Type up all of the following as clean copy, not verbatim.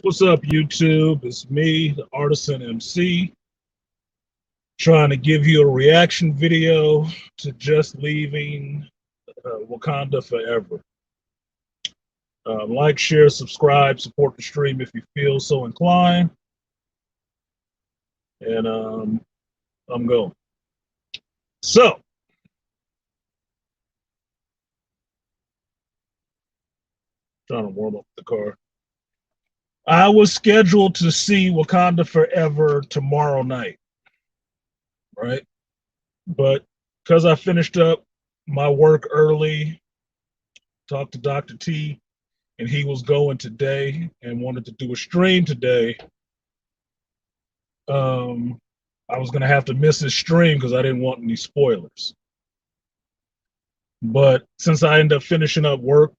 What's up, YouTube? It's me, the Artisan MC, trying to give you a reaction video to Just Leaving Wakanda Forever. Like, share, subscribe, support the stream if you feel so inclined. And I'm going. So, trying to warm up the car. I was scheduled to see Wakanda Forever tomorrow night, right? But because I finished up my work early, talked to Dr. T, and he was going today and wanted to do a stream today, I was going to have to miss his stream because I didn't want any spoilers. But since I ended up finishing up work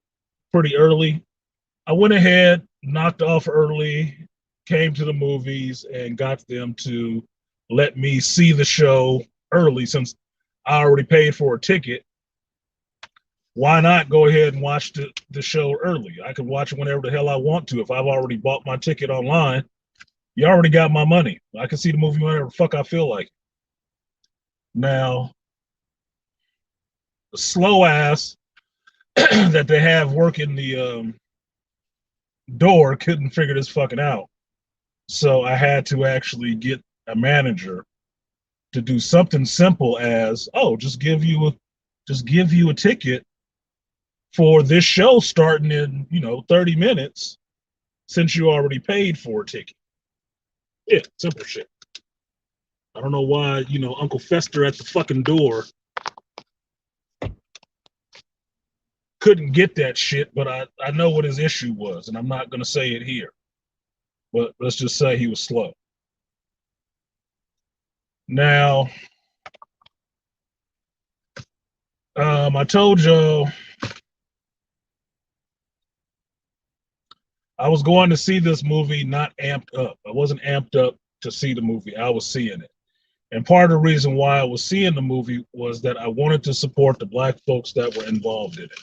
pretty early, I went ahead, knocked off early, came to the movies, and got them to let me see the show early since I already paid for a ticket. Why not go ahead and watch the show early? I can watch it whenever the hell I want to. If I've already bought my ticket online, you already got my money. I can see the movie whenever the fuck I feel like. Now, the slow ass that they have working the door couldn't figure this fucking out. So I had to actually get a manager to do something simple as, oh, just give you a ticket for this show starting in 30 minutes since you already paid for a ticket. Yeah, simple shit. I don't know why Uncle Fester at the fucking door couldn't get that shit, but I know what his issue was, and I'm not gonna say it here, but let's just say he was slow. Now, I told y'all I was going to see this movie not amped up. I wasn't amped up to see the movie. I was seeing it. And part of the reason why I was seeing the movie was that I wanted to support the Black folks that were involved in it,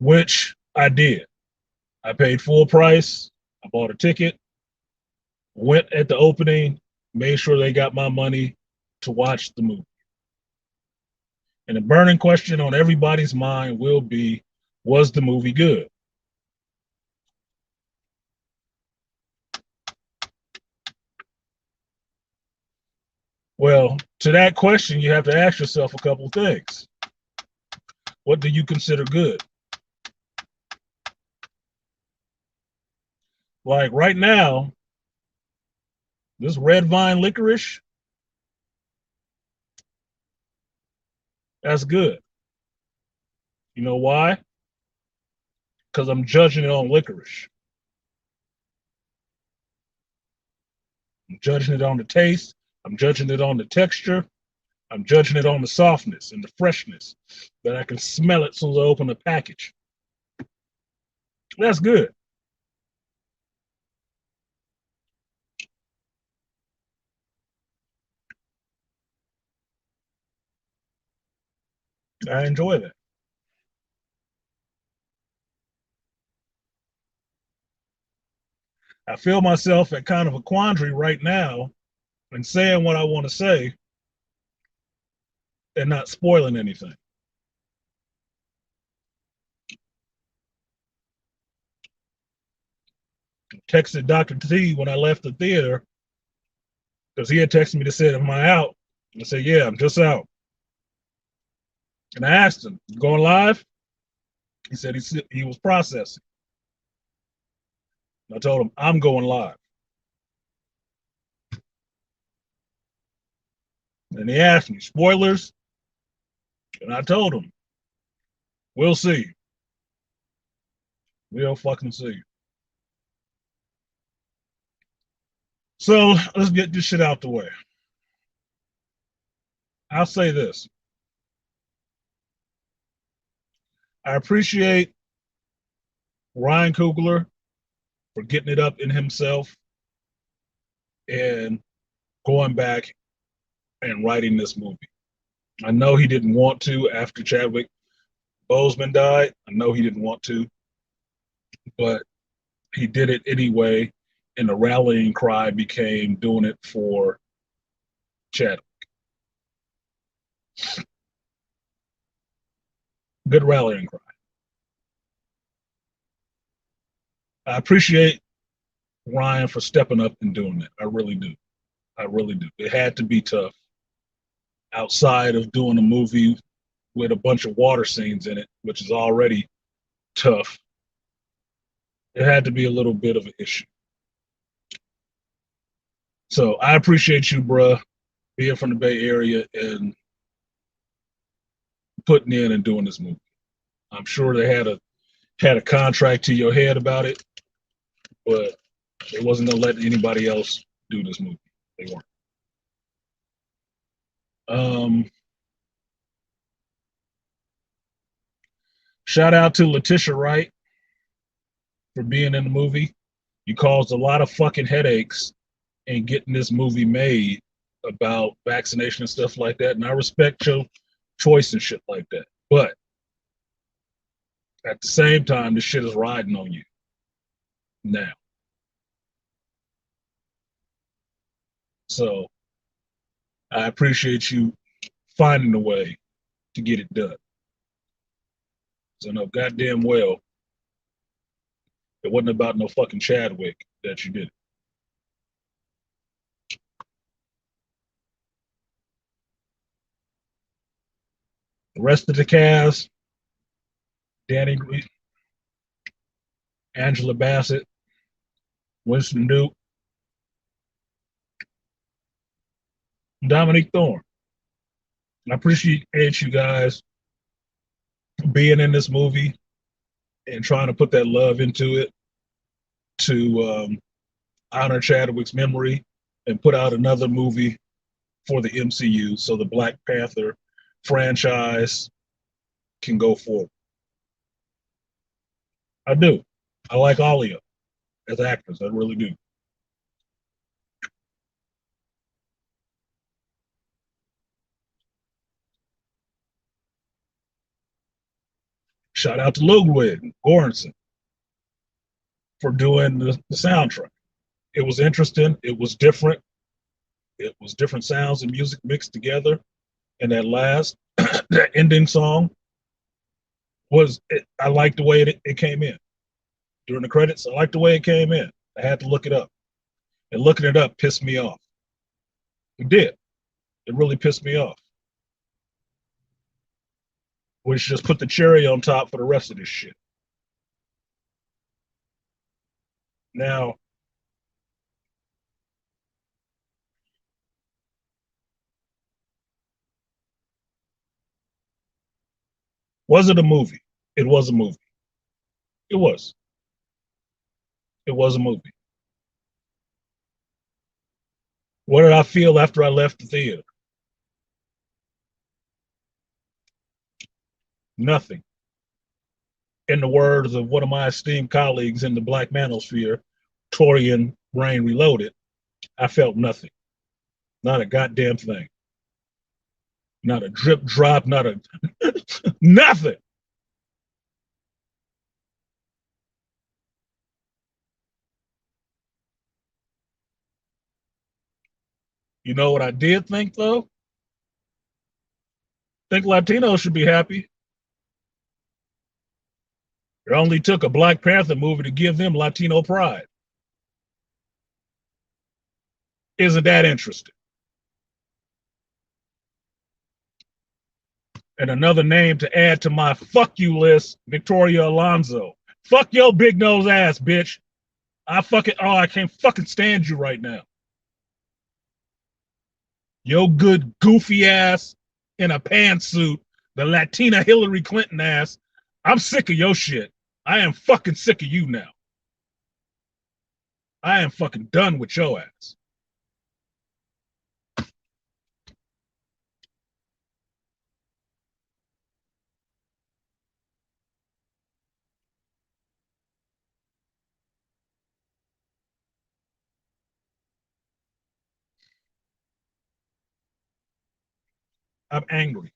which I did. I paid full price. I bought a ticket, went at the opening, made sure they got my money to watch the movie. And the burning question on everybody's mind will be, was the movie good? Well, to that question, you have to ask yourself a couple things. What do you consider good? Like right now, this red vine licorice, that's good. You know why? Because I'm judging it on licorice. I'm judging it on the taste. I'm judging it on the texture. I'm judging it on the softness and the freshness that I can smell it as soon as I open the package. That's good. I enjoy that. I feel myself at kind of a quandary right now and saying what I want to say and not spoiling anything. Texted Dr. T when I left the theater because he had texted me to say, am I out? I said, yeah, I'm just out. And I asked him, going live? He said he was processing. I told him, I'm going live. And he asked me, spoilers? And I told him, we'll see. We'll fucking see. So let's get this shit out the way. I'll say this. I appreciate Ryan Coogler for getting it up in himself and going back and writing this movie. I know he didn't want to after Chadwick Boseman died. I know he didn't want to. but he did it anyway, and the rallying cry became doing it for Chadwick. Good rallying cry. I appreciate Ryan for stepping up and doing it. I really do. I really do. It had to be tough outside of doing a movie with a bunch of water scenes in it, which is already tough. It had to be a little bit of an issue. So I appreciate you, bruh, being from the Bay Area and putting in and doing this movie. I'm sure they had a contract to your head about it, but they wasn't gonna let anybody else do this movie. They weren't. Um, Shout out to Letitia Wright for being in the movie. You caused a lot of fucking headaches in getting this movie made about vaccination and stuff like that, and I respect your choice and shit like that. But at the same time, this shit is riding on you now. So I appreciate you finding a way to get it done. So no goddamn well, it wasn't about no fucking Chadwick that you did it. The rest of the cast, Danny, Angela Bassett, Winston Duke, Dominique Thorne. I appreciate you guys being in this movie and trying to put that love into it to honor Chadwick's memory and put out another movie for the MCU so the Black Panther franchise can go forward. I do. I like all of you as actors. I really do. Shout out to Ludwig Göransson for doing the soundtrack. It was interesting. It was different. It was different sounds and music mixed together. And that last, that ending song I liked the way it came in. During the credits, I liked the way it came in. I had to look it up. And looking it up pissed me off. It did. It really pissed me off. Which just put the cherry on top for the rest of this shit. Now, was it a movie? It was a movie. It was. It was a movie. What did I feel after I left the theater? Nothing. In the words of one of my esteemed colleagues in the Black Manosphere, Torian Brain Reloaded, I felt nothing. Not a goddamn thing. Not a drip drop, not a nothing. You know what I did think though? I think Latinos should be happy. It only took a Black Panther movie to give them Latino pride. Isn't that interesting? And another name to add to my fuck you list, Victoria Alonso. Fuck your big nose ass, bitch. I can't fucking stand you right now. Yo good goofy ass in a pantsuit, the Latina Hillary Clinton ass. I'm sick of your shit. I am fucking sick of you now. I am fucking done with your ass. I'm angry.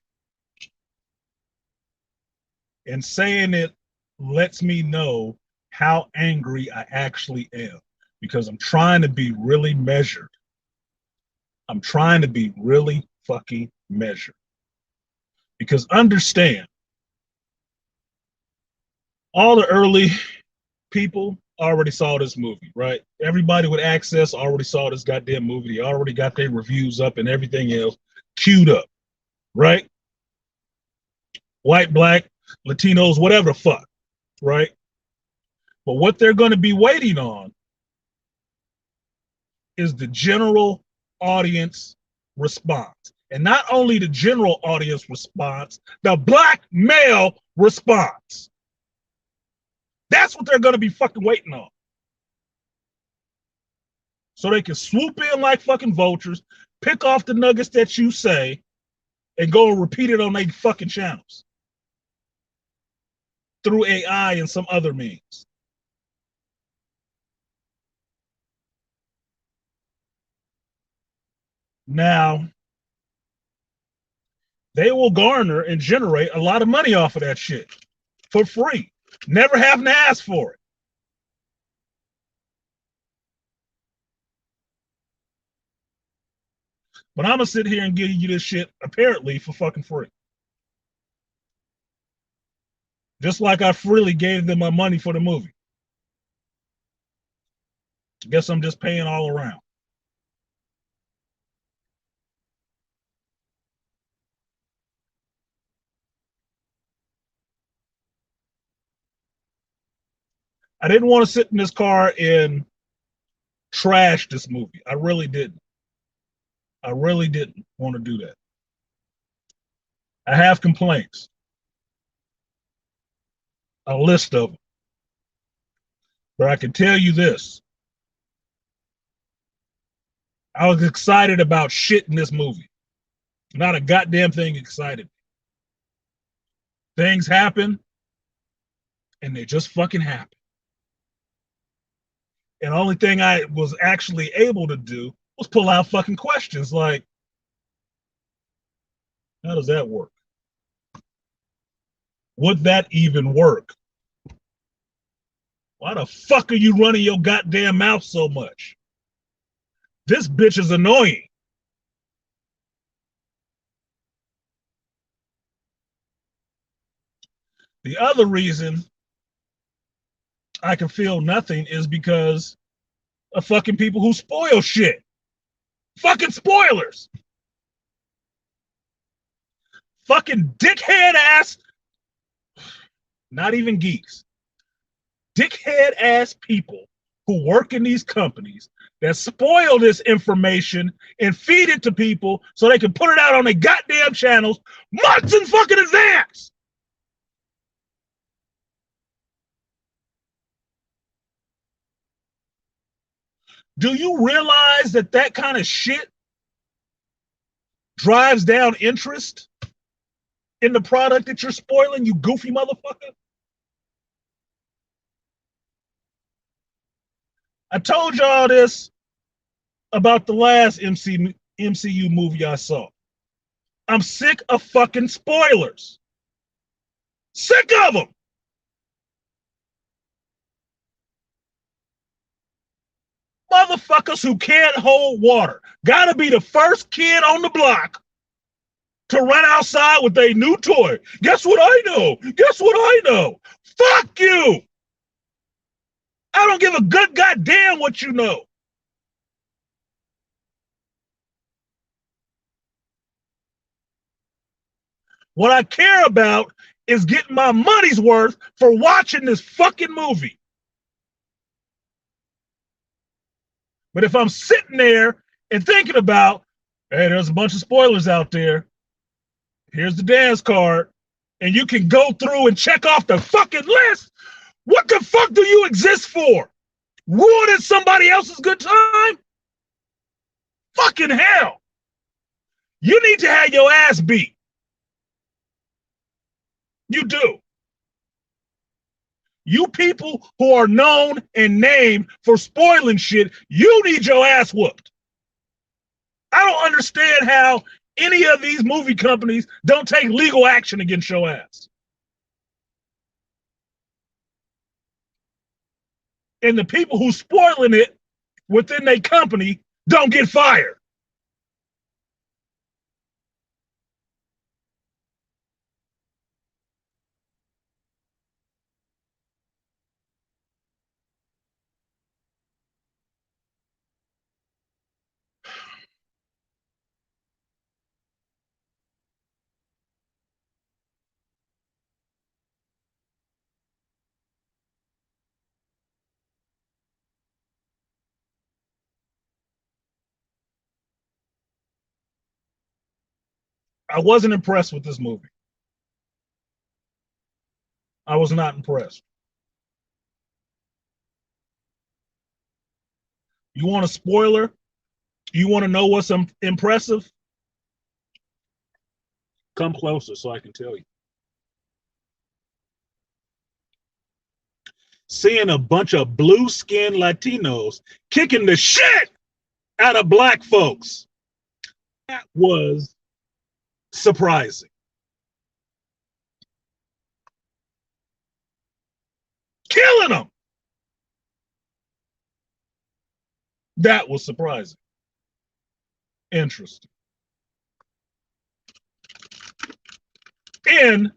And saying it lets me know how angry I actually am because I'm trying to be really measured. I'm trying to be really fucking measured. Because understand, all the early people already saw this movie, right? Everybody with access already saw this goddamn movie. They already got their reviews up and everything else queued up, right? White, black, Latinos, whatever the fuck, right? But what they're going to be waiting on is the general audience response. And not only the general audience response, the black male response. That's what they're going to be fucking waiting on. So they can swoop in like fucking vultures, pick off the nuggets that you say, and go and repeat it on their fucking channels through AI and some other means. Now, they will garner and generate a lot of money off of that shit for free, never having to ask for it. But I'm gonna sit here and give you this shit apparently for fucking free. Just like I freely gave them my money for the movie. Guess I'm just paying all around. I didn't want to sit in this car and trash this movie. I really didn't. I really didn't want to do that. I have complaints, a list of them. But I can tell you this. I was excited about shit in this movie. Not a goddamn thing excited. Things happen, and they just fucking happen. And the only thing I was actually able to do was pull out fucking questions like, how does that work? Would that even work? Why the fuck are you running your goddamn mouth so much? This bitch is annoying. The other reason I can feel nothing is because of fucking people who spoil shit. Fucking spoilers. Fucking dickhead ass, not even geeks, dickhead ass people who work in these companies that spoil this information and feed it to people so they can put it out on their goddamn channels months in fucking advance. Do you realize that that kind of shit drives down interest in the product that you're spoiling, you goofy motherfucker? I told y'all this about the last MCU movie I saw. I'm sick of fucking spoilers. Sick of them. Motherfuckers who can't hold water. Gotta be the first kid on the block to run outside with a new toy. Guess what I know? Guess what I know? Fuck you. I don't give a good goddamn what you know. What I care about is getting my money's worth for watching this fucking movie. But if I'm sitting there and thinking about, hey, there's a bunch of spoilers out there. Here's the dance card. And you can go through and check off the fucking list. What the fuck do you exist for? Ruining somebody else's good time? Fucking hell. You need to have your ass beat. You do. You people who are known and named for spoiling shit, you need your ass whooped. I don't understand how any of these movie companies don't take legal action against your ass. and the people who spoiling it within their company don't get fired. I wasn't impressed with this movie. I was not impressed. You want a spoiler? You want to know what's impressive? Come closer so I can tell you. Seeing a bunch of blue skinned Latinos kicking the shit out of black folks. That was surprising. Killing them. That was surprising. Interesting. In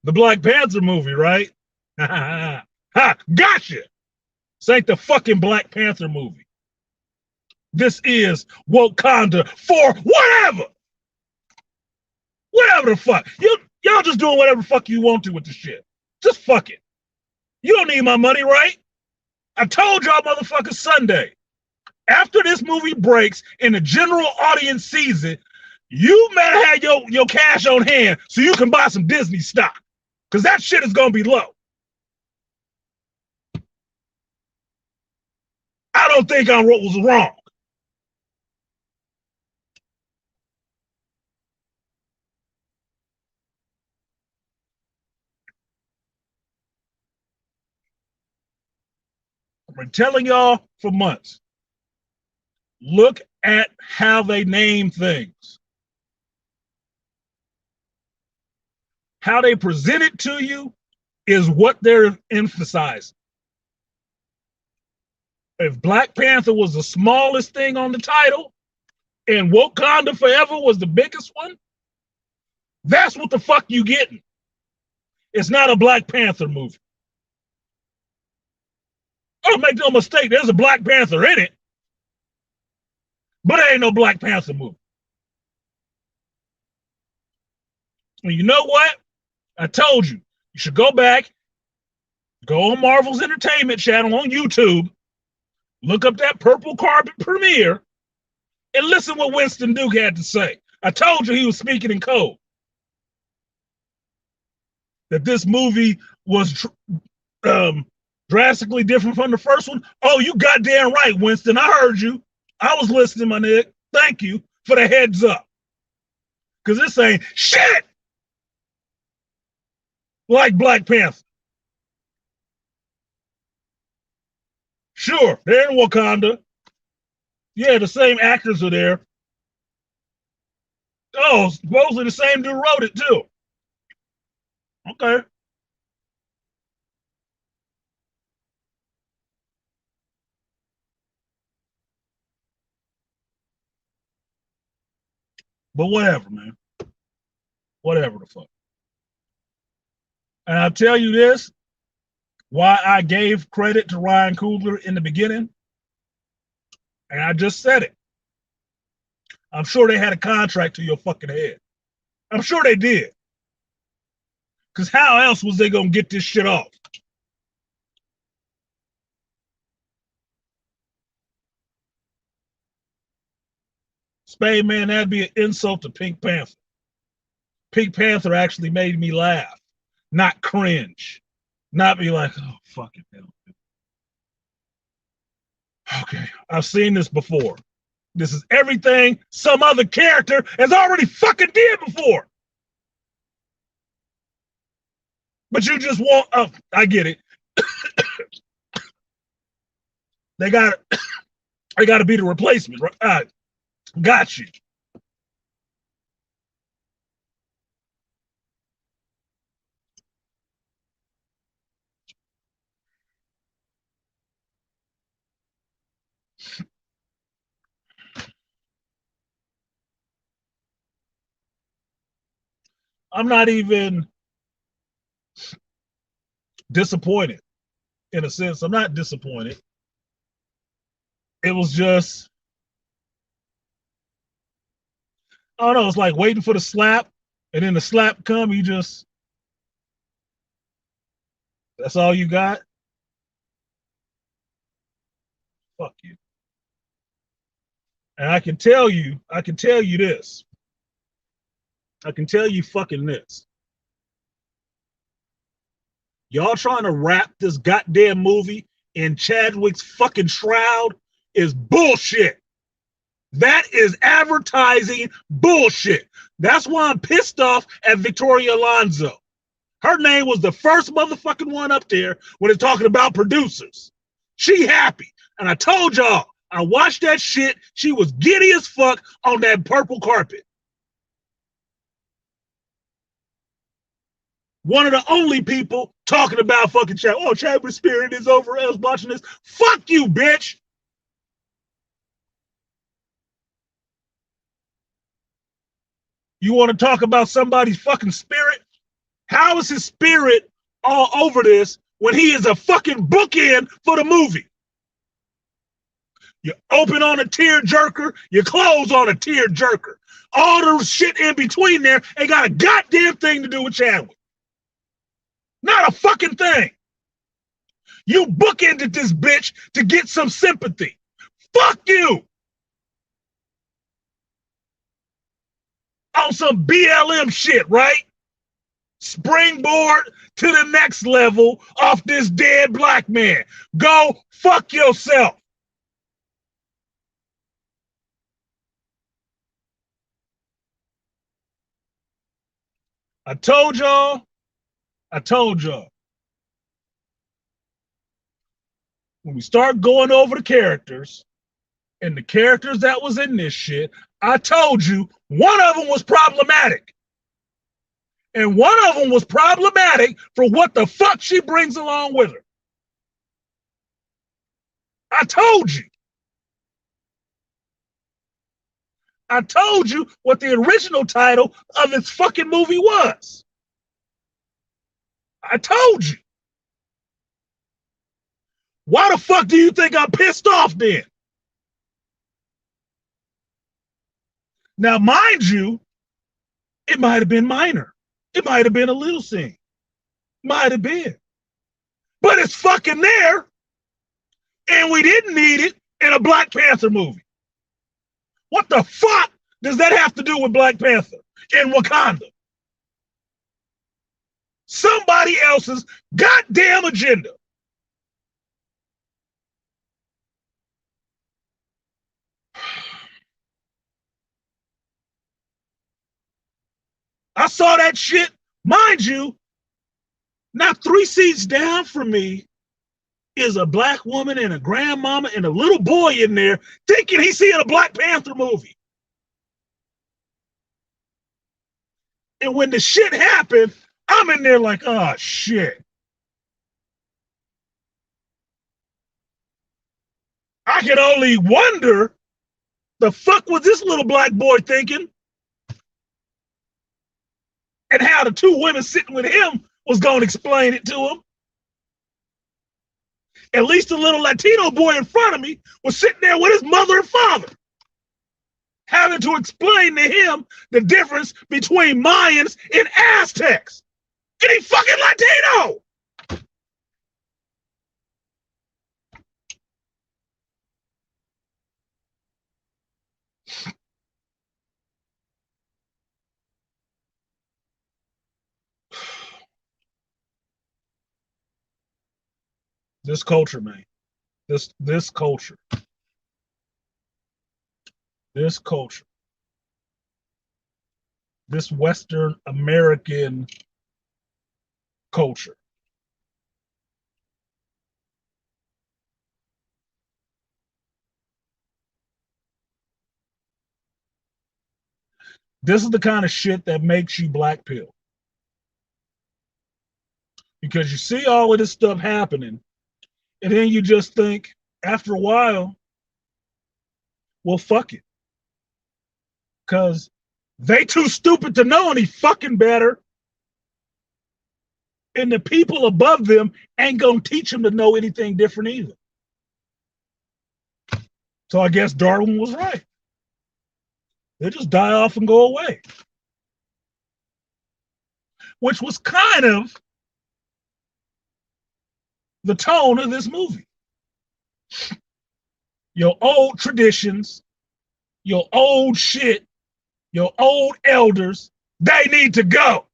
the Black Panther movie, right? Ha, gotcha. This ain't the fucking Black Panther movie. This is Wok'kanda for whatever. Whatever the fuck. Y'all just doing whatever the fuck you want to with this shit. Just fuck it. You don't need my money, right? I told y'all motherfuckers Sunday. After this movie breaks and the general audience sees it, you better have your cash on hand so you can buy some Disney stock. Because that shit is going to be low. I don't think I was wrong. I've been telling y'all for months. Look at how they name things. How they present it to you is what they're emphasizing. If Black Panther was the smallest thing on the title and Wok'kanda Forever was the biggest one, that's what the fuck you getting. It's not a Black Panther movie. Oh, make no mistake, there's a Black Panther in it, but it ain't no Black Panther movie. And you know what? I told you, you should go back, go on Marvel's Entertainment channel on YouTube, look up that Purple Carpet premiere, and listen what Winston Duke had to say. I told you he was speaking in code. That this movie was drastically different from the first one. Oh, you goddamn right, Winston. I heard you. I was listening, my nigga. Thank you for the heads up. Because this ain't shit like Black Panther. Sure, they're in Wakanda. Yeah, the same actors are there. Oh, supposedly the same dude wrote it too. Okay. But whatever, man. Whatever the fuck. And I'll tell you this, why I gave credit to Ryan Coogler in the beginning, and I just said it. I'm sure they had a contract to your fucking head. I'm sure they did. Because how else was they going to get this shit off? Spade, man, that'd be an insult to Pink Panther. Pink Panther actually made me laugh, not cringe. Not be like, oh, fucking hell. Okay, I've seen this before. This is everything some other character has already fucking did before. But you just want, oh, I get it. they got to be the replacement. Got you. I'm not even disappointed in a sense. I'm not disappointed. It was just, I don't know, it's like waiting for the slap, and then the slap come, you just, that's all you got? Fuck you. And I can tell you this. I can tell you fucking this. Y'all trying to wrap this goddamn movie in Chadwick's fucking shroud is bullshit. That is advertising bullshit. That's why I'm pissed off at Victoria Alonso. Her name was the first motherfucking one up there when it's talking about producers. She happy. And I told y'all, I watched that shit. She was giddy as fuck on that purple carpet. One of the only people talking about fucking Chad. Oh, Chadwick's spirit is over. I was watching this. Fuck you, bitch. You want to talk about somebody's fucking spirit? How is his spirit all over this when he is a fucking bookend for the movie? You open on a tear jerker, you close on a tear jerker. All the shit in between there ain't got a goddamn thing to do with Chadwick. Not a fucking thing. You bookended this bitch to get some sympathy. Fuck you. On some BLM shit, right? Springboard to the next level off this dead black man. Go fuck yourself. I told y'all. When we start going over the characters and the characters that was in this shit, I told you one of them was problematic. And one of them was problematic for what the fuck she brings along with her. I told you. I told you what the original title of its fucking movie was. I told you. Why the fuck do you think I'm pissed off then? Now, mind you, it might have been minor. It might have been a little scene. Might have been. But it's fucking there. And we didn't need it in a Black Panther movie. What the fuck does that have to do with Black Panther in Wakanda? Somebody else's goddamn agenda. I saw that shit. Mind you, not 3 seats down from me is a black woman and a grandmama and a little boy in there thinking he's seeing a Black Panther movie. And when the shit happened, I'm in there like, oh shit. I can only wonder the fuck was this little black boy thinking? And how the 2 women sitting with him was going to explain it to him. At least the little Latino boy in front of me was sitting there with his mother and father, having to explain to him the difference between Mayans and Aztecs. And he fucking Latino. This culture, man. This culture. This culture. This Western American culture. This is the kind of shit that makes you black pill. Because you see all of this stuff happening, and then you just think, after a while, well, fuck it. Because They too stupid to know any fucking better. And the people above them ain't gonna teach them to know anything different either. So I guess Darwin was right. They just die off and go away. Which was kind of the tone of this movie. Your old traditions, your old shit, your old elders, they need to go.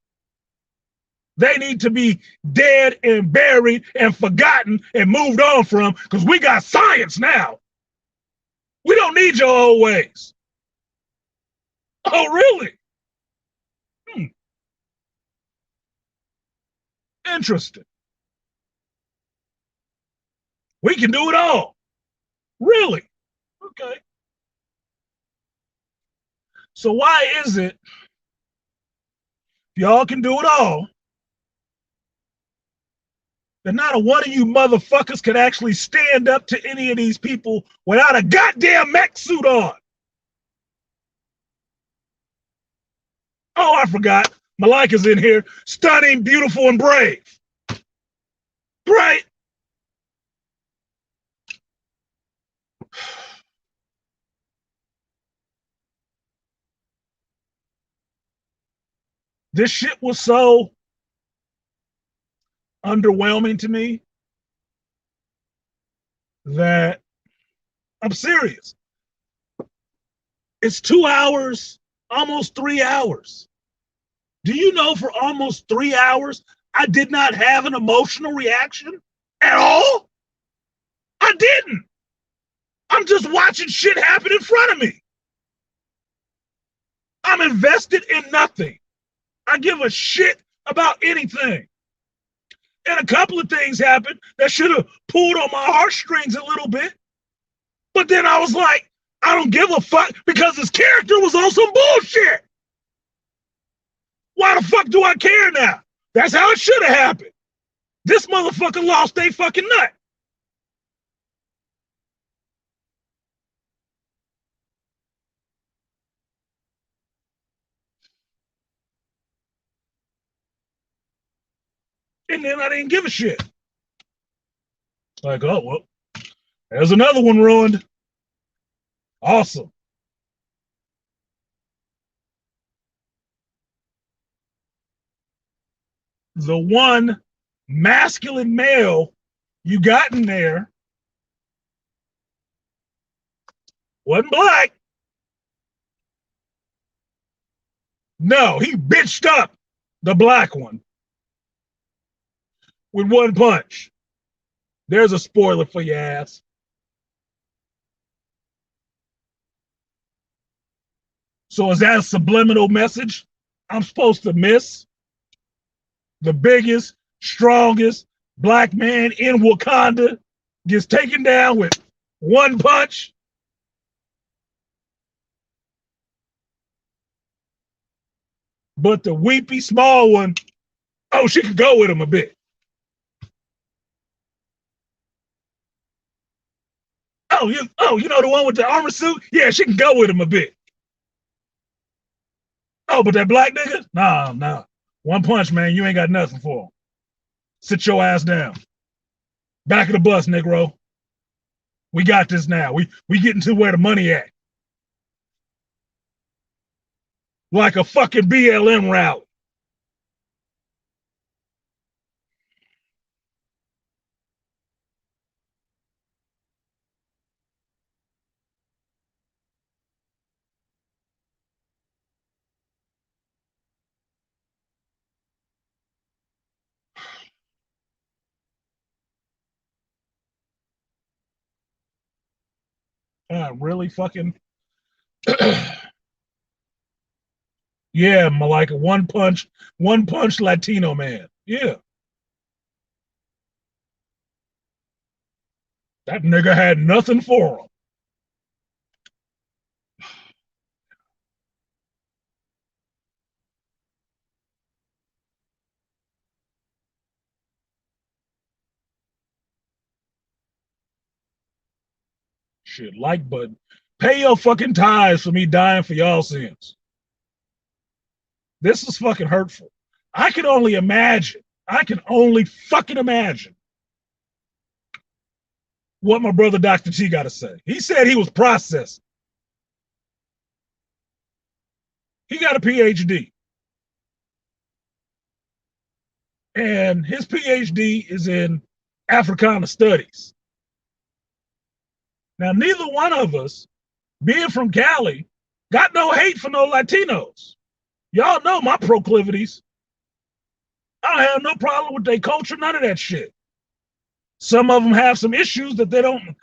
They need to be dead and buried and forgotten and moved on from because we got science now. We don't need your old ways. Oh, really? Interesting. We can do it all. Really? Okay. So why is it y'all can do it all, that not a one of you motherfuckers could actually stand up to any of these people without a goddamn mech suit on? Oh, I forgot. Malika's in here. Stunning, beautiful, and brave. Right? This shit was so underwhelming to me that I'm serious. It's 2 hours, almost 3 hours. Do you know for almost 3 hours, I did not have an emotional reaction at all? I didn't. I'm just watching shit happen in front of me. I'm invested in nothing. I give a shit about anything. And a couple of things happened that should have pulled on my heartstrings a little bit. But then I was like, I don't give a fuck because his character was on some bullshit. Why the fuck do I care now? That's how it should have happened. This motherfucker lost a fucking nut. And then I didn't give a shit. Like, oh, well, there's another one ruined. Awesome. The one masculine male you got in there wasn't black. No, he bitched up the black one with one punch. There's a spoiler for your ass. So is that a subliminal message I'm supposed to miss? The biggest, strongest black man in Wakanda gets taken down with one punch. But the weepy small one, oh, she could go with him a bit. You know the one with the armor suit? Yeah, she can go with him a bit. Oh, but that black nigga? Nah. One punch, man, you ain't got nothing for him. Sit your ass down. Back of the bus, Negro. We got this now. We getting to where the money at. Like a fucking BLM rally. Really fucking yeah, Malika, one punch Latino man. Yeah. That nigga had nothing for him. Shit, like button. Pay your fucking tithes for me dying for y'all sins. This is fucking hurtful. I can only imagine. I can only fucking imagine what my brother Dr. T got to say. He said he was processed. He got a PhD. And his PhD is in Africana studies. Now, neither one of us, being from Cali, got no hate for no Latinos. Y'all know my proclivities. I don't have no problem with their culture, none of that shit. Some of them have some issues that they don't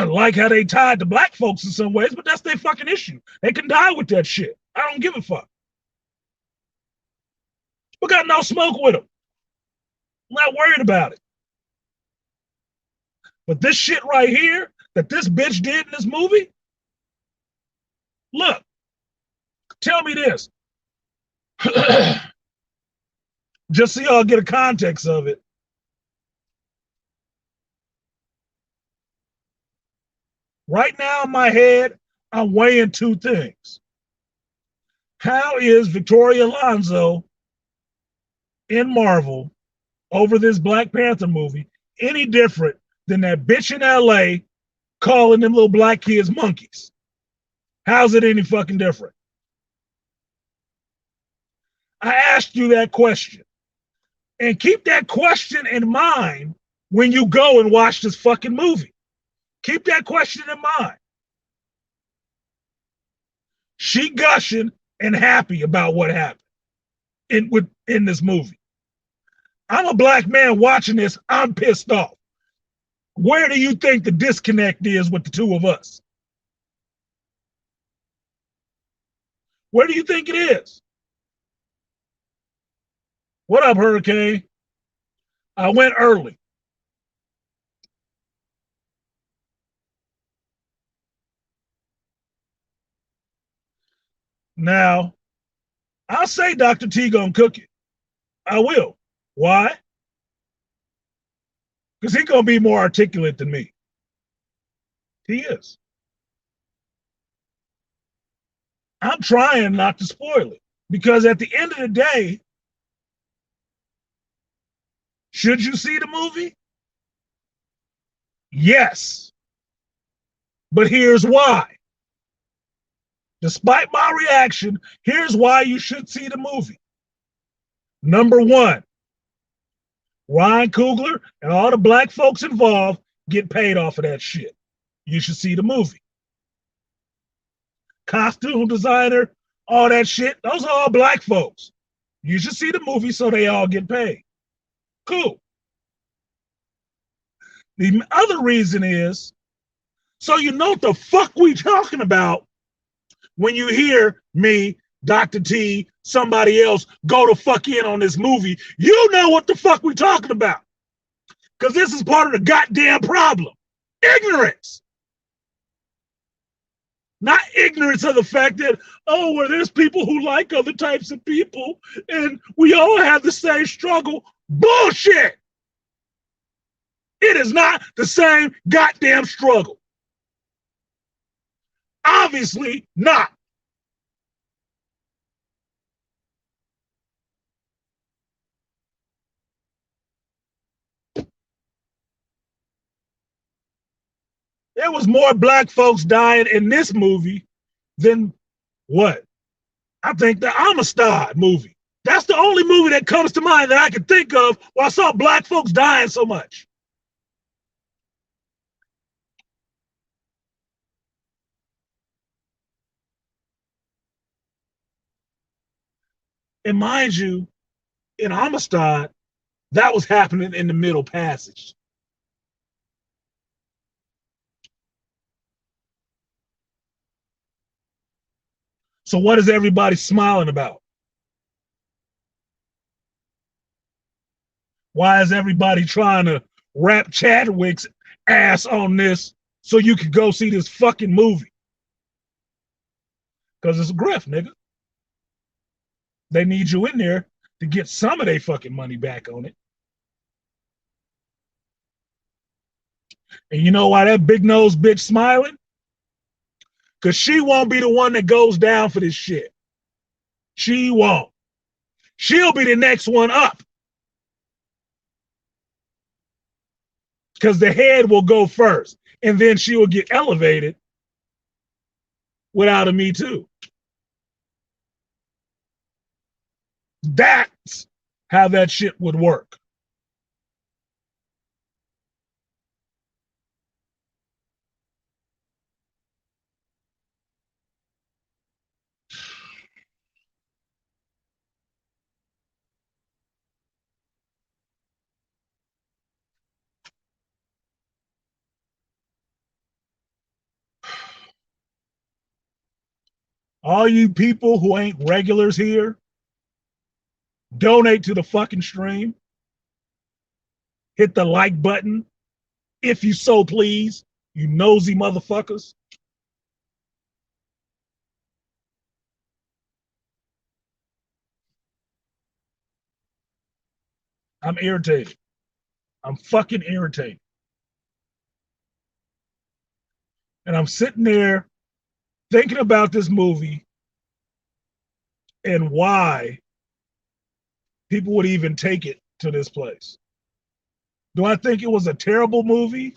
like how they tied to black folks in some ways, but that's their fucking issue. They can die with that shit. I don't give a fuck. We got no smoke with them. I'm not worried about it. But this shit right here that this bitch did in this movie, look, tell me this. Just so y'all get a context of it. Right now in my head, I'm weighing two things. How is Victoria Alonso in Marvel over this Black Panther movie any different than that bitch in LA calling them little black kids monkeys? How's it any fucking different? I asked you that question. And keep that question in mind when you go and watch this fucking movie. Keep that question in mind. She gushing and happy about what happened in this movie. I'm a black man watching this. I'm pissed off. Where do you think the disconnect is with the two of us? Where do you think it is? What up, Hurricane? I went early. Now, I'll say Dr. T gonna cook it. I will. Why? Because he's gonna be more articulate than me. He is. I'm trying not to spoil it. Because at the end of the day, should you see the movie? Yes. But here's why. Despite my reaction, here's why you should see the movie. Number one, Ryan Coogler and all the black folks involved get paid off of that shit. You should see the movie. Costume designer, all that shit, those are all black folks. You should see the movie so they all get paid. Cool. The other reason is, so you know what the fuck we talking about when you hear me, Dr. T, somebody else go to fuck in on this movie. You know what the fuck we talking about. Because this is part of the goddamn problem. Ignorance. Not ignorance of the fact that, oh, well, there's people who like other types of people and we all have the same struggle. Bullshit. It is not the same goddamn struggle. Obviously not. There was more black folks dying in this movie than what? I think the Amistad movie. That's the only movie that comes to mind that I can think of where I saw black folks dying so much. And mind you, in Amistad, that was happening in the Middle Passage. So what is everybody smiling about? Why is everybody trying to wrap Chadwick's ass on this so you could go see this fucking movie? Because it's a grift, nigga. They need you in there to get some of their fucking money back on it. And you know why that big nose bitch smiling? Because she won't be the one that goes down for this shit. She won't. She'll be the next one up. Because the head will go first. And then she will get elevated without a Me Too. That's how that shit would work. All you people who ain't regulars here, donate to the fucking stream. Hit the like button if you so please, you nosy motherfuckers. I'm irritated. I'm fucking irritated. And I'm sitting there thinking about this movie and why people would even take it to this place. Do I think it was a terrible movie?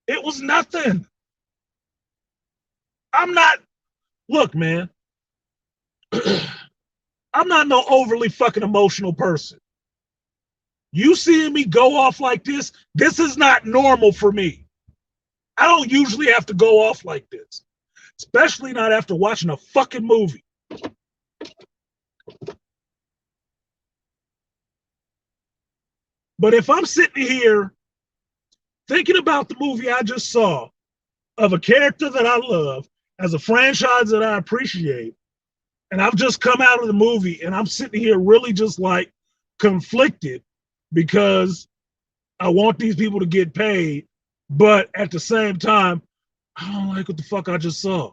It was nothing. I'm not, look, man, I'm not no overly fucking emotional person. You seeing me go off like this is not normal for me. I don't usually have to go off like this, especially not after watching a fucking movie. But if I'm sitting here thinking about the movie I just saw, of a character that I love, as a franchise that I appreciate, and I've just come out of the movie and I'm sitting here really just like conflicted because I want these people to get paid, but at the same time, I don't like what the fuck I just saw.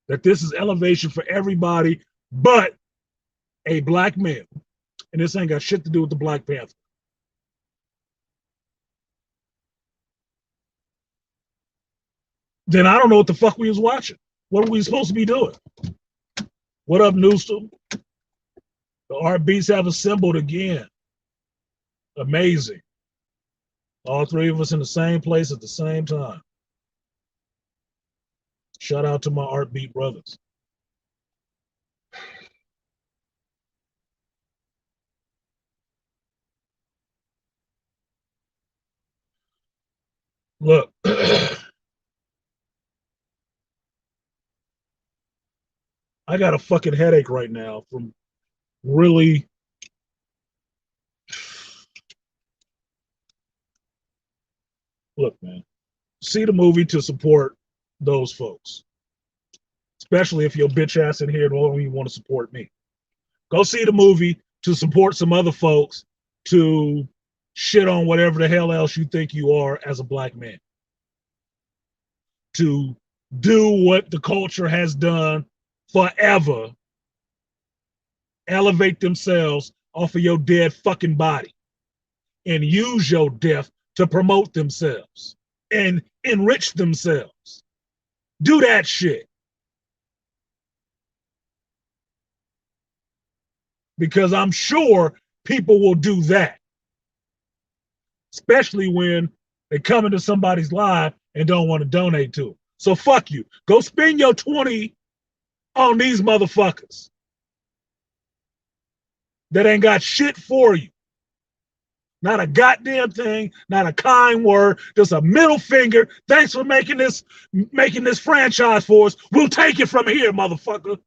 That this is elevation for everybody but a black male. And this ain't got shit to do with the Black Panther. Then I don't know what the fuck we was watching. What are we supposed to be doing? What up, Newstom? The art beats have assembled again. Amazing. All three of us in the same place at the same time. Shout out to my art beat brothers. Look, I got a fucking headache right now from really. Look, man, see the movie to support those folks, especially if your bitch ass in here don't even want to support me. Go see the movie to support some other folks to shit on whatever the hell else you think you are as a black man. To do what the culture has done forever, elevate themselves off of your dead fucking body and use your death to promote themselves and enrich themselves. Do that shit. Because I'm sure people will do that. Especially when they come into somebody's life and don't want to donate to them. So fuck you. Go spend your 20 on these motherfuckers that ain't got shit for you. Not a goddamn thing, not a kind word, just a middle finger. Thanks for making this franchise for us. We'll take it from here, motherfucker.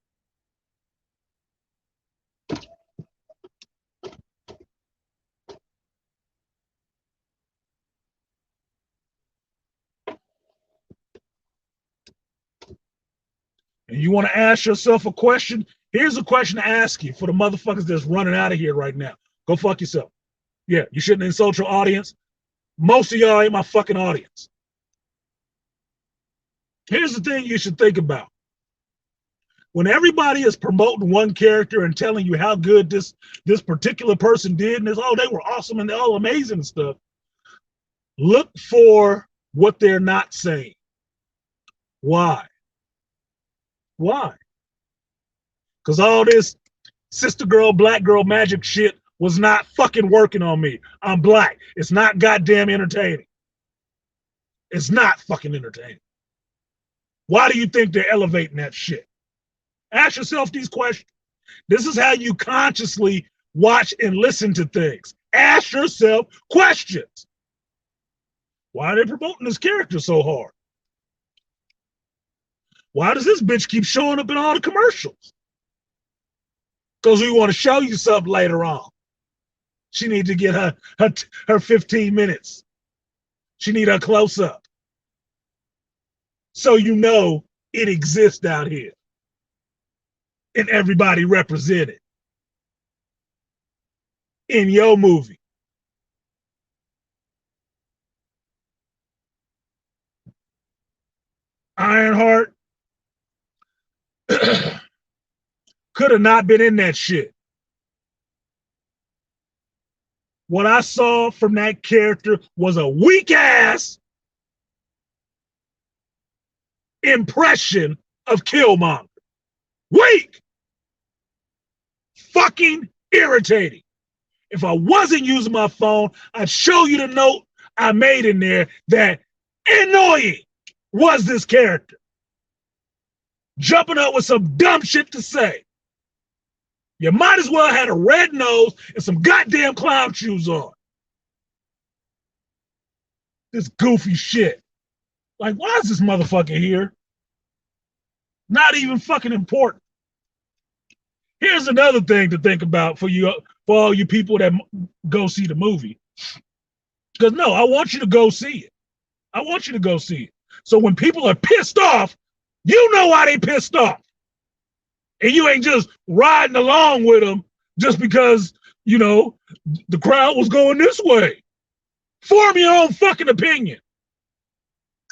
And you want to ask yourself a question? Here's a question to ask you for the motherfuckers that's running out of here right now. Go fuck yourself. Yeah, you shouldn't insult your audience. Most of y'all ain't my fucking audience. Here's the thing you should think about. When everybody is promoting one character and telling you how good this particular person did, and this, oh, they were awesome and they're all amazing and stuff, look for what they're not saying. Why? Why? Because all this sister girl, black girl magic shit was not fucking working on me. I'm black. It's not goddamn entertaining. It's not fucking entertaining. Why do you think they're elevating that shit? Ask yourself these questions. This is how you consciously watch and listen to things. Ask yourself questions. Why are they promoting this character so hard? Why does this bitch keep showing up in all the commercials? Because we want to show you something later on. She needs to get her 15 minutes. She need her close up. So you know it exists out here. And everybody represented in your movie. Ironheart could have not been in that shit. What I saw from that character was a weak ass impression of Killmonger. Weak. Fucking irritating. If I wasn't using my phone, I'd show you the note I made in there that annoying was this character. Jumping up with some dumb shit to say. You might as well have had a red nose and some goddamn clown shoes on. This goofy shit. Like, why is this motherfucker here? Not even fucking important. Here's another thing to think about for you, for all you people that go see the movie. Because no, I want you to go see it. I want you to go see it. So when people are pissed off, you know why they pissed off. And you ain't just riding along with them just because, you know, the crowd was going this way. Form your own fucking opinion.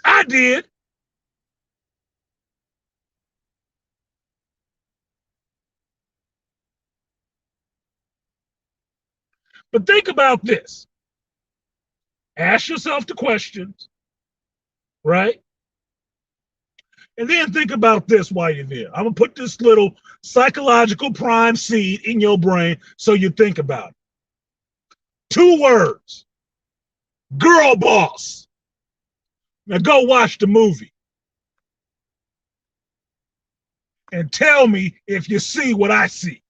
I did. But think about this. Ask yourself the questions, right? And then think about this while you're there. I'm going to put this little psychological prime seed in your brain so you think about it. 2 words. Girl boss. Now go watch the movie. And tell me if you see what I see.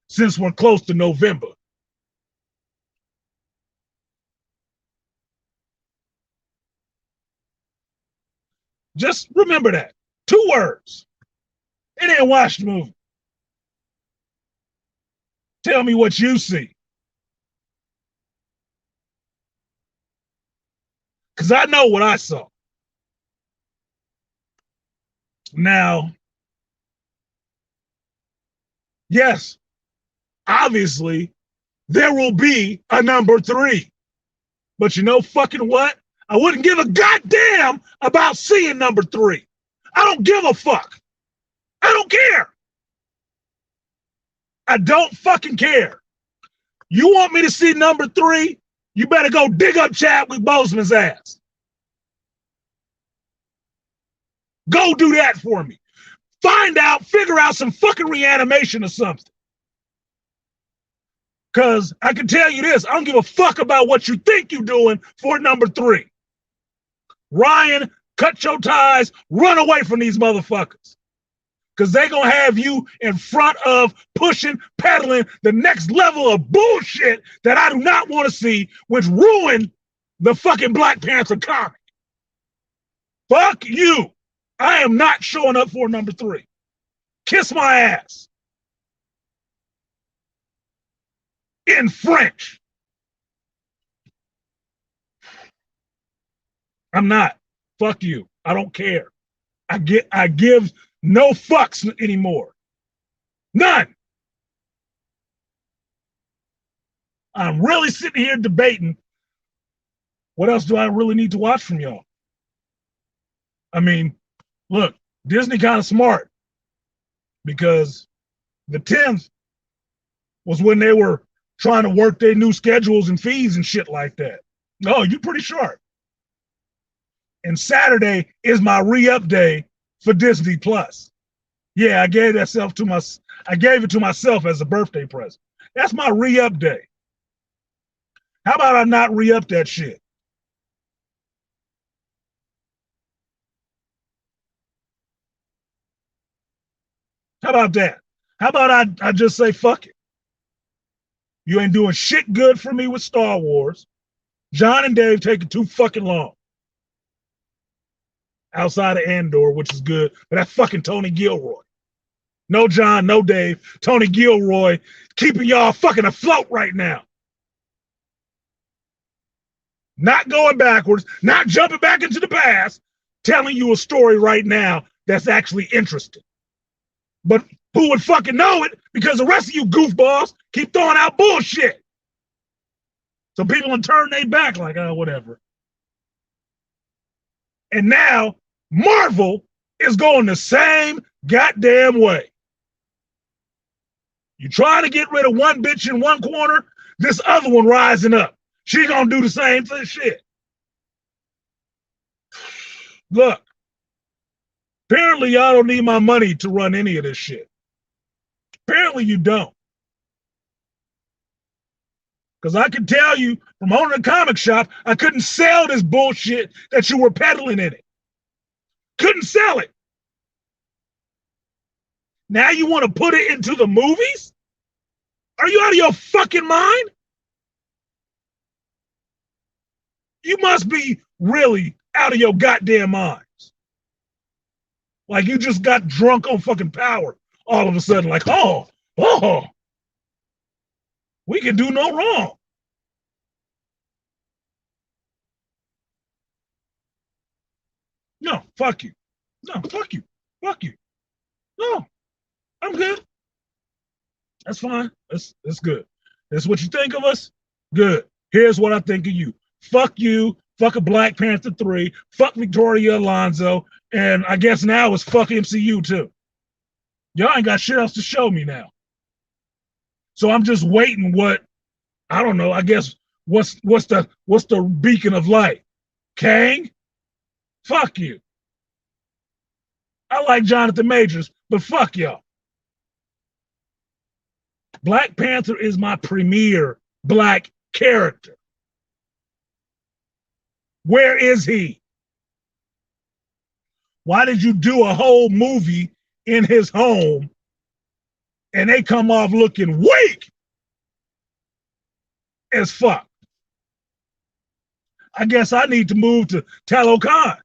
Since we're close to November. Just remember that. 2 words. And then watch the movie. Tell me what you see. Because I know what I saw. Now, yes, obviously, there will be a number 3. But you know fucking what? I wouldn't give a goddamn about seeing number 3. I don't give a fuck. I don't care. I don't fucking care. You want me to see number 3? You better go dig up Chadwick Boseman's ass. Go do that for me. Figure out some fucking reanimation or something. Because I can tell you this, I don't give a fuck about what you think you're doing for number 3. Ryan, cut your ties, run away from these motherfuckers. Because they're going to have you in front of pushing, peddling the next level of bullshit that I do not want to see, which ruined the fucking Black Panther comic. Fuck you. I am not showing up for number 3. Kiss my ass. In French. I'm not. Fuck you. I don't care. I give no fucks anymore. None. I'm really sitting here debating what else do I really need to watch from y'all? I mean, look, Disney kind of smart because the 10th was when they were trying to work their new schedules and fees and shit like that. No, you're pretty sharp. And Saturday is my re-up day for Disney Plus. Yeah, I gave that self to my. I gave it to myself as a birthday present. That's my re-up day. How about I not re-up that shit? How about that? How about I just say fuck it? You ain't doing shit good for me with Star Wars. John and Dave taking too fucking long. Outside of Andor, which is good, but that's fucking Tony Gilroy. No John, no Dave. Tony Gilroy keeping y'all fucking afloat right now. Not going backwards, not jumping back into the past, telling you a story right now that's actually interesting. But who would fucking know it? Because the rest of you goofballs keep throwing out bullshit. So people will turn their back like, oh, whatever. And now Marvel is going the same goddamn way. You try to get rid of one bitch in one corner, this other one rising up. She's gonna do the same shit. Look, apparently y'all don't need my money to run any of this shit. Apparently you don't. Because I can tell you from owning a comic shop, I couldn't sell this bullshit that you were peddling in it. Couldn't sell it. Now you want to put it into the movies? Are you out of your fucking mind? You must be really out of your goddamn minds. Like you just got drunk on fucking power all of a sudden. Like, oh, we can do no wrong. No, fuck you. No, fuck you. Fuck you. No, I'm good. That's fine. That's good. That's what you think of us? Good. Here's what I think of you. Fuck you. Fuck a Black Panther 3. Fuck Victoria Alonso. And I guess now it's fuck MCU too. Y'all ain't got shit else to show me now. So I'm just waiting what, I don't know, I guess what's the beacon of light? Kang? Fuck you. I like Jonathan Majors, but fuck y'all. Black Panther is my premier black character. Where is he? Why did you do a whole movie in his home and they come off looking weak as fuck? I guess I need to move to Talokan.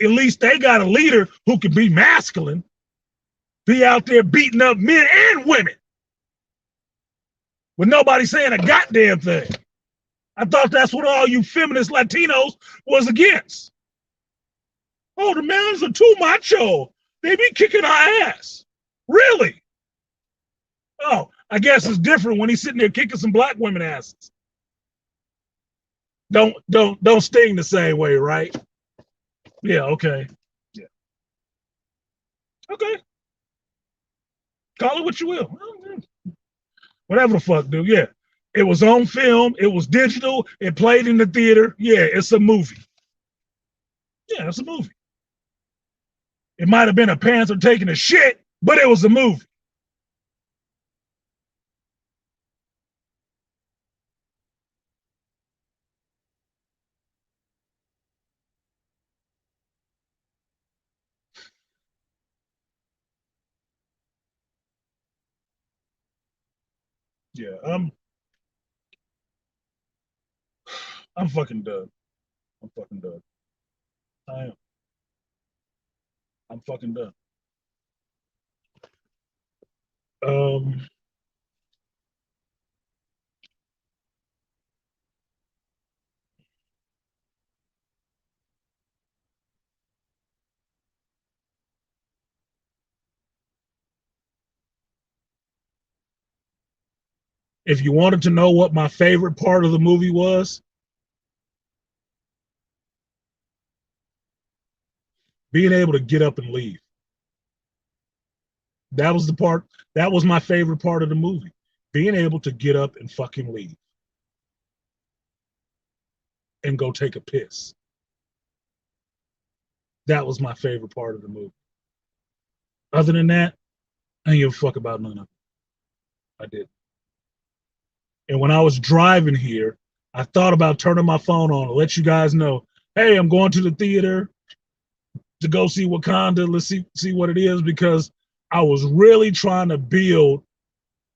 At least they got a leader who can be masculine, be out there beating up men and women with nobody saying a goddamn thing. I thought that's what all you feminist Latinos was against. Oh, the men's are too macho. They be kicking our ass. Really? Oh, I guess it's different when he's sitting there kicking some black women asses. Don't sting the same way, right? Yeah, okay. Yeah. Okay. Call it what you will. Whatever the fuck, dude. Yeah. It was on film. It was digital. It played in the theater. Yeah, it's a movie. Yeah, it's a movie. It might have been a panther taking a shit, but it was a movie. Yeah, I'm fucking done. I'm fucking done. I am. I'm fucking done. Um, if you wanted to know what my favorite part of the movie was, being able to get up and leave. That was the part. That was my favorite part of the movie. Being able to get up and fucking leave and go take a piss. That was my favorite part of the movie. Other than that, I ain't give a fuck about none of it. I did. And when I was driving here, I thought about turning my phone on to let you guys know, hey, I'm going to the theater to go see Wakanda. Let's see what it is, because I was really trying to build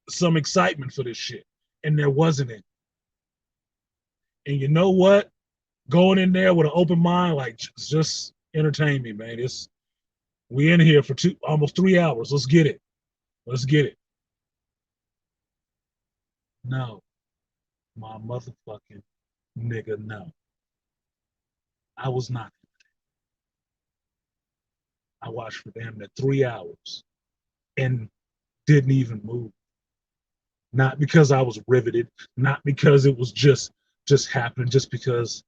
some excitement for this shit, and there wasn't any. And you know what? Going in there with an open mind, like just entertain me, man. We in here for almost 3 hours. Let's get it. Let's get it. No, my motherfucking nigga, no. I was not. I watched for damn near 3 hours and didn't even move. Not because I was riveted, not because it was just happening, just because,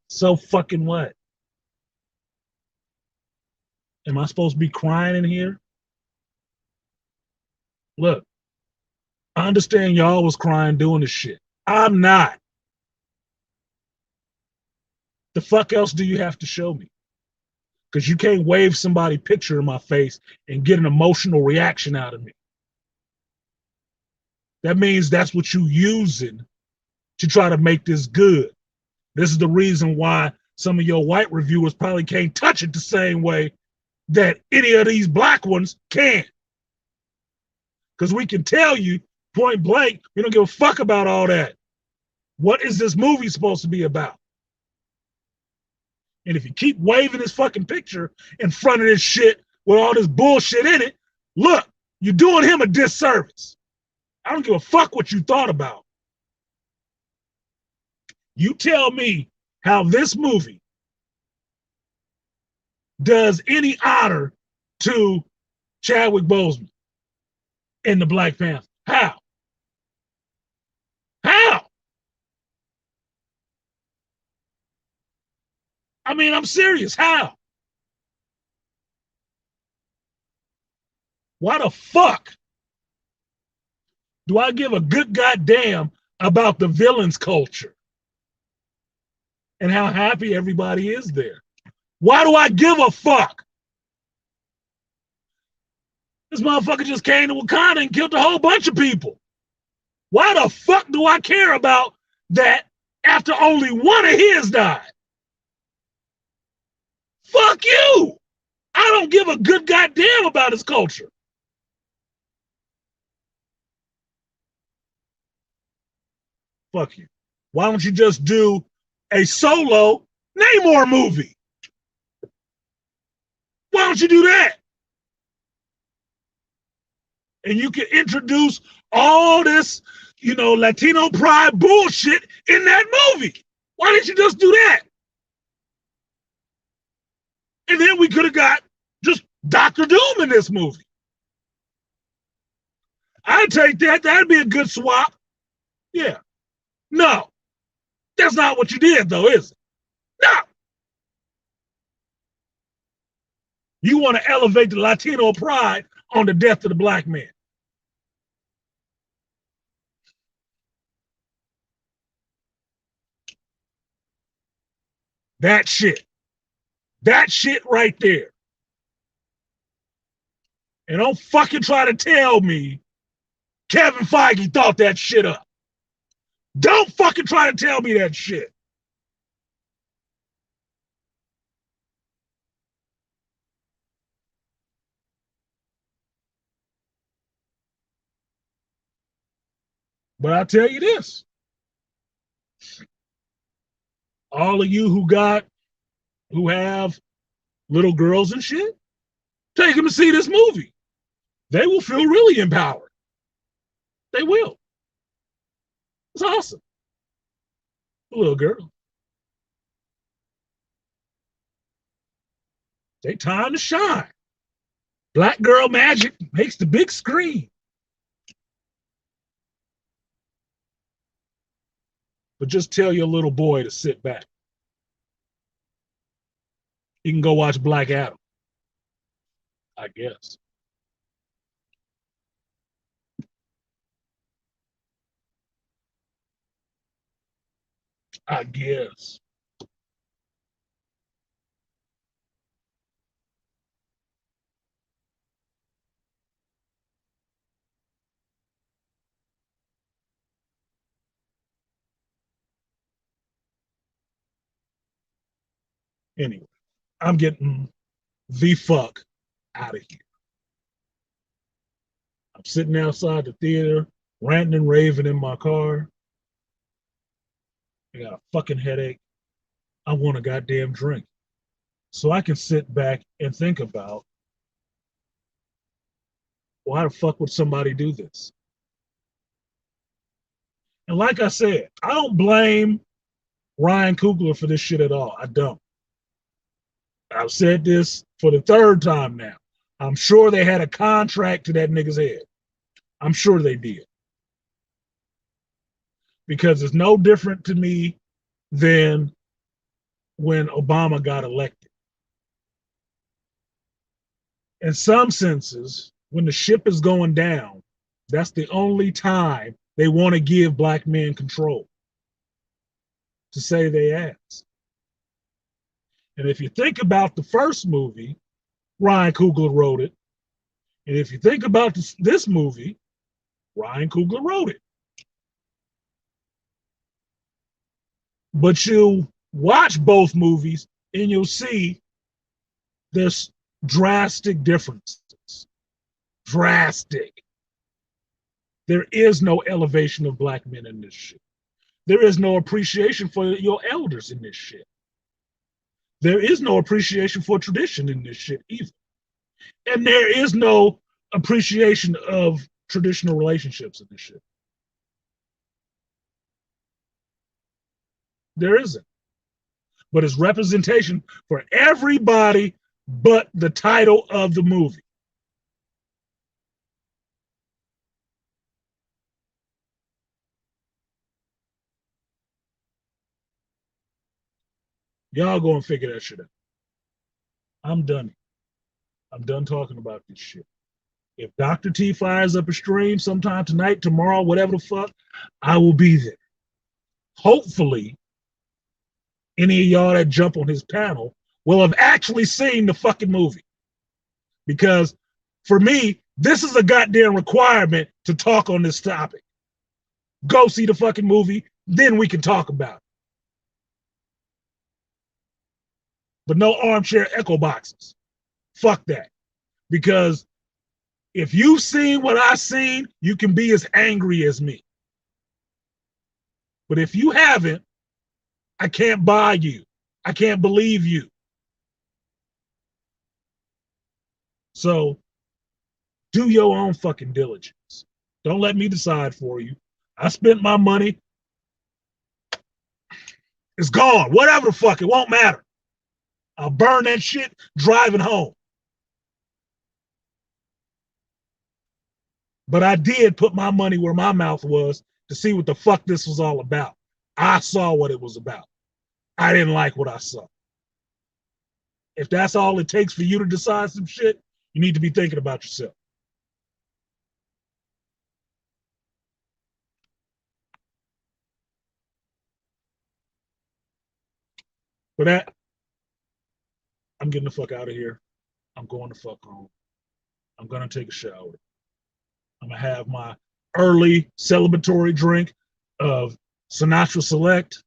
so fucking what? Am I supposed to be crying in here? Look, I understand y'all was crying doing this shit. I'm not. The fuck else do you have to show me? Because you can't wave somebody picture in my face and get an emotional reaction out of me. That means that's what you using to try to make this good. This is the reason why some of your white reviewers probably can't touch it the same way that any of these black ones can. Because we can tell you point blank, we don't give a fuck about all that. What is this movie supposed to be about? And if you keep waving this fucking picture in front of this shit with all this bullshit in it, look, you're doing him a disservice. I don't give a fuck what you thought about. You tell me how this movie does any honor to Chadwick Boseman in the Black Panther. How? How? I mean, I'm serious. How? Why the fuck do I give a good goddamn about the villains culture and how happy everybody is there? Why do I give a fuck? This motherfucker just came to Wakanda and killed a whole bunch of people. Why the fuck do I care about that after only one of his died? Fuck you. I don't give a good goddamn about his culture. Fuck you. Why don't you just do a solo Namor movie? Why don't you do that? And you can introduce all this, Latino pride bullshit in that movie. Why didn't you just do that? And then we could have got just Dr. Doom in this movie. I'd take that. That'd be a good swap. Yeah. No. That's not what you did, though, is it? No. You want to elevate the Latino pride on the death of the black man. That shit. That shit right there. And don't fucking try to tell me Kevin Feige thought that shit up. Don't fucking try to tell me that shit. But I'll tell you this. All of you who have little girls and shit, take them to see this movie. They will feel really empowered. They will. It's awesome. A little girl. They time to shine. Black girl magic makes the big screen. But just tell your little boy to sit back. He can go watch Black Adam, I guess. I guess. Anyway, I'm getting the fuck out of here. I'm sitting outside the theater, ranting and raving in my car. I got a fucking headache. I want a goddamn drink. So I can sit back and think about, why the fuck would somebody do this? And like I said, I don't blame Ryan Coogler for this shit at all. I don't. I've said this for the third time now. I'm sure they had a contract to that nigga's head. I'm sure they did. Because it's no different to me than when Obama got elected. In some senses, when the ship is going down, that's the only time they want to give black men control, to say they asked. And if you think about the first movie, Ryan Coogler wrote it. And if you think about this movie, Ryan Coogler wrote it. But you'll watch both movies and you'll see there's drastic differences. Drastic. There is no elevation of black men in this shit. There is no appreciation for your elders in this shit. There is no appreciation for tradition in this shit either. And there is no appreciation of traditional relationships in this shit. There isn't. But it's representation for everybody but the title of the movie. Y'all go and figure that shit out. I'm done. I'm done talking about this shit. If Dr. T fires up a stream sometime tonight, tomorrow, whatever the fuck, I will be there. Hopefully, any of y'all that jump on his panel will have actually seen the fucking movie. Because for me, this is a goddamn requirement to talk on this topic. Go see the fucking movie, then we can talk about it. But no armchair echo boxes. Fuck that. Because if you've seen what I've seen, you can be as angry as me. But if you haven't, I can't buy you. I can't believe you. So do your own fucking diligence. Don't let me decide for you. I spent my money. It's gone. Whatever the fuck, it won't matter. I'll burn that shit driving home. But I did put my money where my mouth was to see what the fuck this was all about. I saw what it was about. I didn't like what I saw. If that's all it takes for you to decide some shit, you need to be thinking about yourself. For that, I'm getting the fuck out of here. I'm going to fuck home. I'm going to take a shower. I'm going to have my early celebratory drink of Sinatra Select.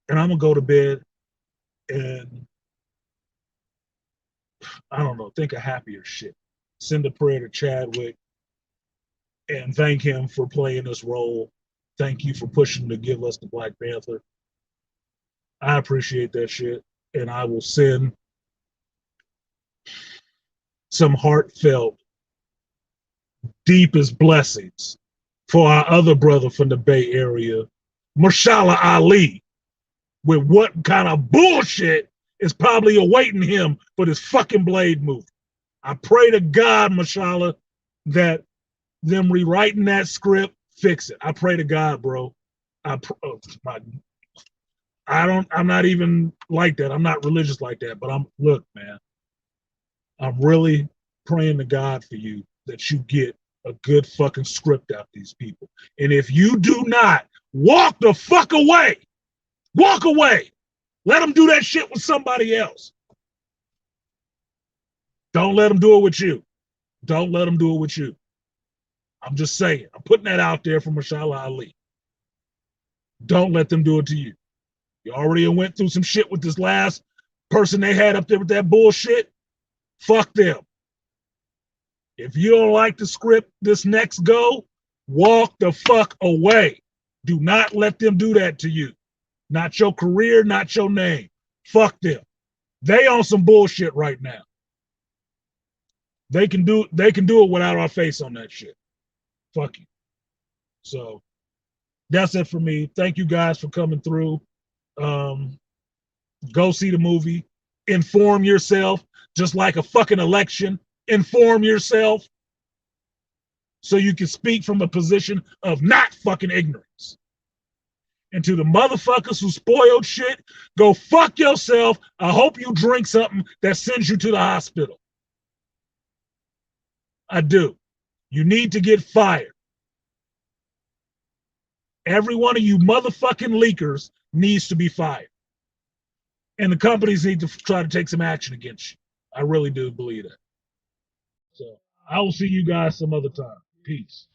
And I'm going to go to bed and, I don't know, think of happier shit. Send a prayer to Chadwick and thank him for playing this role. Thank you for pushing to give us the Black Panther. I appreciate that shit. And I will send some heartfelt, deepest blessings for our other brother from the Bay Area, Mahershala Ali, with what kind of bullshit is probably awaiting him for this fucking Blade movie. I pray to God, Mahershala, that them rewriting that script fix it. I pray to God, bro. I'm not even like that. I'm not religious like that, but look, man, I'm really praying to God for you that you get a good fucking script out these people. And if you do not, walk the fuck away. Walk away. Let them do that shit with somebody else. Don't let them do it with you. Don't let them do it with you. I'm just saying. I'm putting that out there for Mahershala Ali. Don't let them do it to you. You already went through some shit with this last person they had up there with that bullshit. Fuck them. If you don't like the script this next go, walk the fuck away. Do not let them do that to you. Not your career, not your name. Fuck them. They on some bullshit right now. They can do it without our face on that shit. Fuck you. So that's it for me. Thank you guys for coming through. Go see the movie. Inform yourself, just like a fucking election. Inform yourself so you can speak from a position of not fucking ignorance. And to the motherfuckers who spoiled shit, go fuck yourself. I hope you drink something that sends you to the hospital. I do. You need to get fired. Every one of you motherfucking leakers needs to be fired. And the companies need to try to take some action against you. I really do believe that. So I will see you guys some other time. Peace.